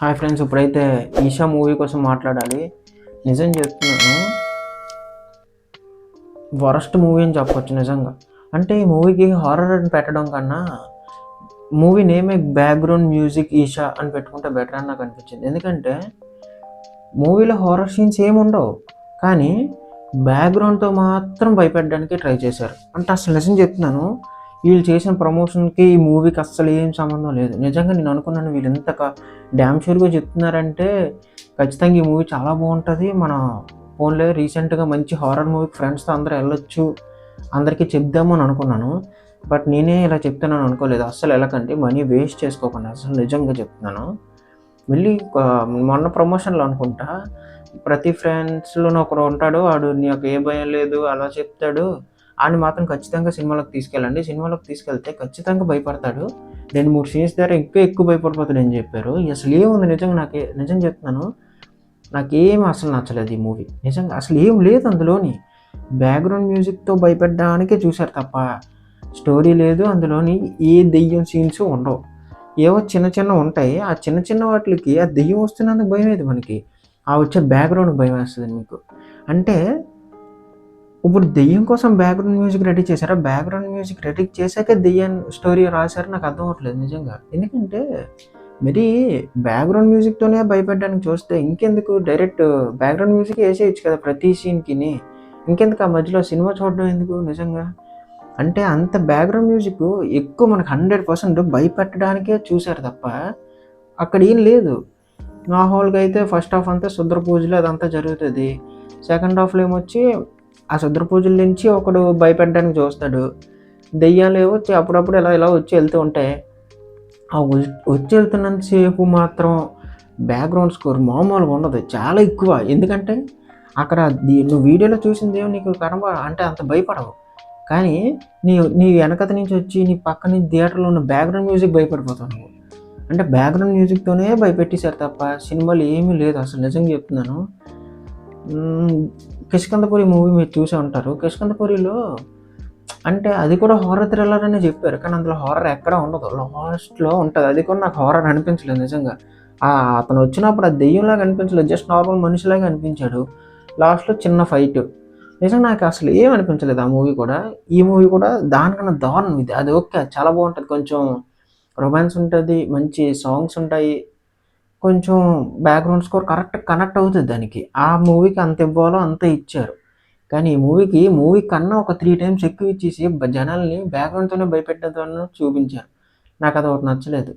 Hi friends, ఇప్పుడైతే Isha movie కోసం మాట్లాడాలి. నిజం చెప్తున్నాను, వరస్ట్ మూవీ అని చెప్పొచ్చు నిజంగా. అంటే ఈ మూవీకి హారర్ అని పెట్టడం కన్నా మూవీ నేమే బ్యాక్గ్రౌండ్ మ్యూజిక్ ఈషా అని పెట్టుకుంటే బెటర్ అని నాకు అనిపించింది. ఎందుకంటే మూవీలో హారర్ సీన్స్ ఏమి ఉండవు, కానీ బ్యాక్గ్రౌండ్తో మాత్రం భయపెట్టడానికి ట్రై చేశారు. అంటే అసలు నిజం చెప్తున్నాను, వీళ్ళు చేసిన ప్రమోషన్కి ఈ మూవీకి అస్సలు ఏం సంబంధం లేదు. నిజంగా నేను అనుకున్నాను, వీళ్ళు ఎంత డ్యామ్ షూర్గా చెప్తున్నారంటే ఖచ్చితంగా ఈ మూవీ చాలా బాగుంటుంది. మన ఫోన్లో రీసెంట్గా మంచి హారర్ మూవీకి ఫ్రెండ్స్తో అందరూ వెళ్ళొచ్చు, అందరికీ చెప్దాము అని అనుకున్నాను. బట్ నేనే ఇలా చెప్తున్నాను అనుకోలేదు. అస్సలు వెళ్ళకండి, మనీ వేస్ట్ చేసుకోకుండా, అసలు నిజంగా చెప్తున్నాను. వెళ్ళి మొన్న ప్రమోషన్లో అనుకుంటా, ప్రతి ఫ్రెండ్స్లోనూ ఒకడు ఉంటాడు, వాడు నాకు ఏ భయం లేదు అలా చెప్తాడు అని మాత్రం ఖచ్చితంగా సినిమాలోకి తీసుకెళ్ళండి. సినిమాలోకి తీసుకెళ్తే ఖచ్చితంగా భయపడతాడు. 2-3 సీన్స్ ద్వారా ఎక్కువ భయపడిపోతాడు అని చెప్పారు. అసలు ఏముంది నిజంగా, నిజం చెప్తున్నాను, నాకేం అసలు నచ్చలేదు ఈ మూవీ. నిజంగా అసలు ఏం లేదు అందులోని. బ్యాక్గ్రౌండ్ మ్యూజిక్తో భయపెట్టడానికే చూశారు తప్ప స్టోరీ లేదు. అందులోని ఏ దెయ్యం సీన్స్ ఉండవు, ఏవో చిన్న ఉంటాయి. ఆ చిన్న వాటికి ఆ దెయ్యం వస్తున్నందుకు భయం లేదు మనకి, ఆ వచ్చే బ్యాక్గ్రౌండ్ భయం వేస్తుంది మీకు. అంటే ఇప్పుడు దెయ్యం కోసం బ్యాక్గ్రౌండ్ మ్యూజిక్ రెడీ చేశారా? బ్యాక్గ్రౌండ్ మ్యూజిక్ రెడీ చేశాకే దెయ్యం స్టోరీ రాశారు, నాకు అర్థం అవ్వట్లేదు నిజంగా. ఎందుకంటే మరి బ్యాక్గ్రౌండ్ మ్యూజిక్తోనే భయపెట్టడానికి చూస్తే ఇంకెందుకు డైరెక్ట్ బ్యాక్గ్రౌండ్ మ్యూజిక్ వేసేయచ్చు కదా ప్రతి సీన్కి. ఇంకెందుకు ఆ మధ్యలో సినిమా చూడడం ఎందుకు నిజంగా? అంటే అంత బ్యాక్గ్రౌండ్ మ్యూజిక్ ఎక్కువ మనకు 100% భయపెట్టడానికే చూశారు తప్ప అక్కడ ఏం లేదు. మామూలుగా అయితే ఫస్ట్ హాఫ్ అంతా శుద్ర పూజలు అదంతా జరుగుతుంది. సెకండ్ హాఫ్లో ఏమొచ్చి ఆ శుద్ర పూజల నుంచి ఒకడు భయపెట్టడానికి చూస్తాడు. దెయ్యాలు ఏవో అప్పుడప్పుడు ఇలా వచ్చి వెళ్తూ ఉంటాయి. ఆ వచ్చి వెళ్తున్నంతసేపు మాత్రం బ్యాక్గ్రౌండ్ స్కోర్ మామూలుగా ఉండదు, చాలా ఎక్కువ. ఎందుకంటే అక్కడ నువ్వు వీడియోలో చూసింది నీకు అంటే అంత భయపడవు, కానీ నీ వెనకత నుంచి వచ్చి నీ పక్క నుంచి థియేటర్లో ఉన్న బ్యాక్గ్రౌండ్ మ్యూజిక్ భయపడిపోతావు నువ్వు. అంటే బ్యాక్గ్రౌండ్ మ్యూజిక్తోనే భయపెట్టేశారు తప్ప సినిమాలు ఏమీ లేదు అసలు, నిజంగా చెప్తున్నాను. కిష్కింధపురి మూవీ మీరు చూసే ఉంటారు. కిష్కింధపురిలో అంటే అది కూడా హారర్ థ్రిల్లర్ అనే చెప్పారు, కానీ అందులో హారర్ ఎక్కడ ఉండదు, లాస్ట్లో ఉంటుంది. అది కూడా నాకు హారర్ అనిపించలేదు నిజంగా. అతను వచ్చినప్పుడు ఆ దెయ్యంలాగా అనిపించలేదు, జస్ట్ నార్మల్ మనిషిలాగా అనిపించాడు. లాస్ట్లో చిన్న ఫైట్, నిజంగా నాకు అసలు ఏం అనిపించలేదు ఆ మూవీ కూడా. ఈ మూవీ కూడా దానికన్నా దారుణం ఇది. అది ఓకే, చాలా బాగుంటుంది, కొంచెం రొమాన్స్ ఉంటుంది, మంచి సాంగ్స్ ఉంటాయి, కొంచెం బ్యాక్గ్రౌండ్ స్కోర్ కనెక్ట్ అవుతుంది దానికి. ఆ మూవీకి అంత ఇవ్వాలో అంత ఇచ్చారు, కానీ ఈ మూవీ కన్నా ఒక 3 times ఎక్కువ ఇచ్చేసి జనాల్ని బ్యాక్గ్రౌండ్తోనే భయపెట్టేదాన్ని చూపించారు. నాకు అది ఒకటి నచ్చలేదు.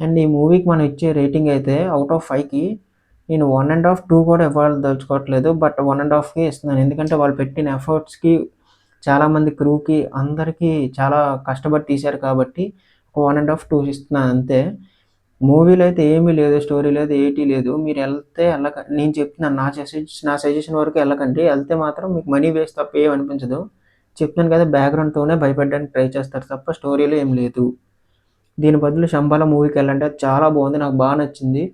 అండ్ ఈ మూవీకి మనం ఇచ్చే రేటింగ్ అయితే అవుట్ ఆఫ్ 5కి నేను 1.5, 2 కూడా ఇవ్వదలుచుకోవట్లేదు, బట్ 1.5కే ఇస్తున్నాను. ఎందుకంటే వాళ్ళు పెట్టిన ఎఫర్ట్స్కి, చాలామంది క్రూకి అందరికీ చాలా కష్టపడి తీశారు కాబట్టి ఒక 1.5, 2 ఇస్తున్నాను అంతే. మూవీలో అయితే ఏమీ లేదు, స్టోరీ లేదు, ఏటీ లేదు. మీరు వెళ్తే నేను చెప్తున్నాను, నా సజెషన్ వరకు వెళ్ళకండి. వెళ్తే మాత్రం మీకు మనీ వేస్ట్ తప్ప ఏమనిపించదు. చెప్తున్నాను కదా, బ్యాక్గ్రౌండ్తోనే భయపెట్టడానికి ట్రై చేస్తారు తప్ప స్టోరీలో ఏం లేదు. దీని బదులు శంబాల మూవీకి వెళ్ళండి, అది చాలా బాగుంది, నాకు బాగా నచ్చింది.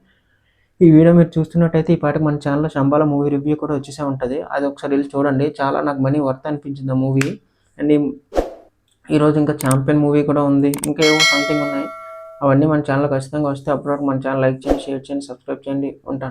ఈ వీడియో మీరు చూస్తున్నట్టయితే ఈ పాటికి మన ఛానల్లో శంబాల మూవీ రివ్యూ కూడా వచ్చేసే ఉంటుంది, అది ఒకసారి వెళ్ళి చూడండి. చాలా నాకు మనీ వర్త్ అనిపించింది ఆ మూవీ. అండ్ ఈరోజు ఇంకా ఛాంపియన్ మూవీ కూడా ఉంది, ఇంకా ఏవో సంథింగ్ ఉన్నాయి. అవన్నీ మన ఛానల్ ఖచ్చితంగా వస్తే అప్పటివరకు మన ఛానల్ లైక్ చేయండి, షేర్ చేయండి, సబ్స్క్రైబ్ చేయండి. ఉంటాను.